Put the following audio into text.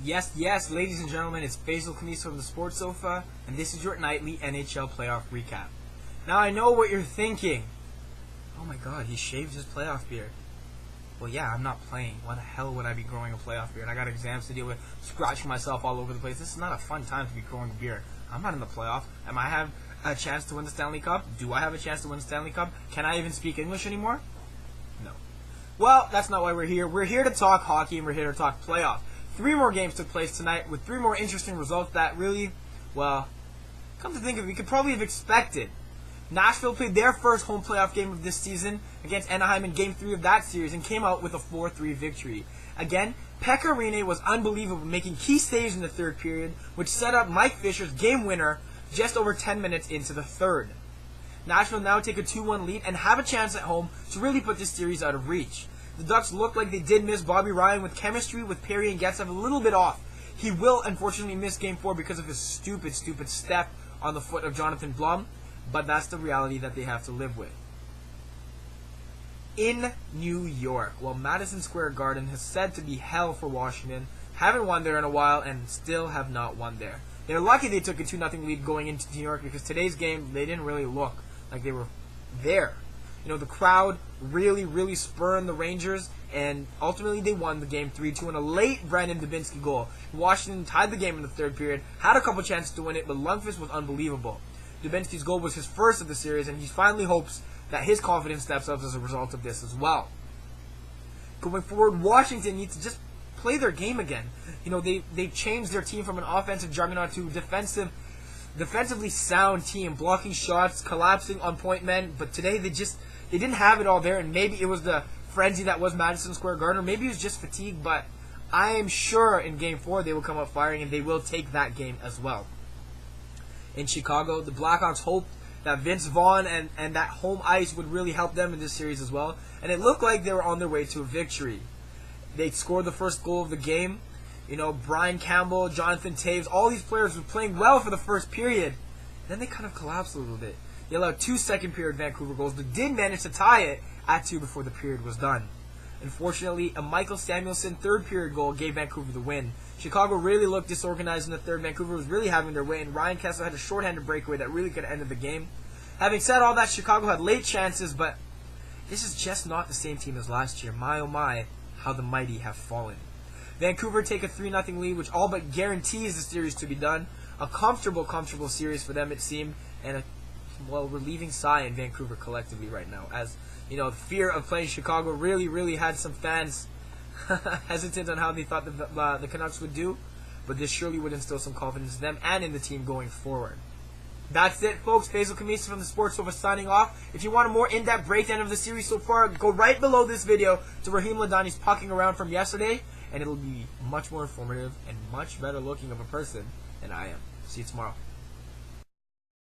Yes, ladies and gentlemen, it's Faisal Khamis from the Sports Sofa, and this is your nightly NHL playoff recap. Now, I know what you're thinking. Oh my god, he shaved his playoff beard. Well, yeah, I'm not playing. Why the hell would I be growing a playoff beard? I got exams to deal with, scratching myself all over the place. This is not a fun time to be growing a beard. I'm not in the playoffs. Am I have a chance to win the Stanley Cup? Do I have a chance to win the Stanley Cup? Can I even speak English anymore? No. Well, that's not why we're here. We're here to talk hockey, and we're here to talk playoffs. 3 more games took place tonight with 3 more interesting results that really, well, come to think of it, we could probably have expected. Nashville played their first home playoff game of this season against Anaheim in Game 3 of that series and came out with a 4-3 victory. Again, Pekka Rinne was unbelievable, making key saves in the third period, which set up Mike Fisher's game winner just over 10 minutes into the third. Nashville now take a 2-1 lead and have a chance at home to really put this series out of reach. The Ducks look like they did miss Bobby Ryan with chemistry with Perry and Getzev a little bit off. He will unfortunately miss Game 4 because of his stupid step on the foot of Jonathan Blum, but that's the reality that they have to live with. In New York, well, Madison Square Garden has said to be hell for Washington. Haven't won there in a while and still have not won there. They're lucky they took a 2-0 lead going into New York because today's game, they didn't really look like they were there. You know, the crowd really spurred the Rangers, and ultimately they won the game 3-2 in a late Brandon Dubinsky goal. Washington tied the game in the third period, had a couple chances to win it, but Lundqvist was unbelievable. Dubinsky's goal was his first of the series, and he finally hopes that his confidence steps up as a result of this as well. Going forward, Washington needs to just play their game again. You know, they've changed their team from an offensive juggernaut to defensively sound team, blocking shots, collapsing on point men, but today they didn't have it all there, and maybe it was the frenzy that was Madison Square Garden, or maybe it was just fatigue, but I am sure in Game 4 they will come up firing, and they will take that game as well. In Chicago, the Blackhawks hoped that Vince Vaughn and that home ice would really help them in this series as well, and it looked like they were on their way to a victory. They scored the first goal of the game. You know, Brian Campbell, Jonathan Taves, all these players were playing well for the first period. Then they kind of collapsed a little bit. They allowed 2 second-period Vancouver goals, but did manage to tie it at 2 before the period was done. Unfortunately, a Michael Samuelsson third-period goal gave Vancouver the win. Chicago really looked disorganized in the third. Vancouver was really having their way, and Ryan Kesler had a shorthanded breakaway that really could have ended the game. Having said all that, Chicago had late chances, but this is just not the same team as last year. My, oh my, how the mighty have fallen. Vancouver take a 3-0 lead, which all but guarantees the series to be done. A comfortable series for them, it seemed, and a relieving sigh in Vancouver collectively right now, as you know, the fear of playing Chicago really had some fans hesitant on how they thought the Canucks would do, but this surely would instill some confidence in them and in the team going forward. That's it, folks. Faisal Khamis from the Sports Sofa signing off. If you want a more in-depth breakdown of the series so far, go right below this video to Raheem Ladani's pucking around from yesterday, and it'll be much more informative and much better looking of a person than I am. See you tomorrow.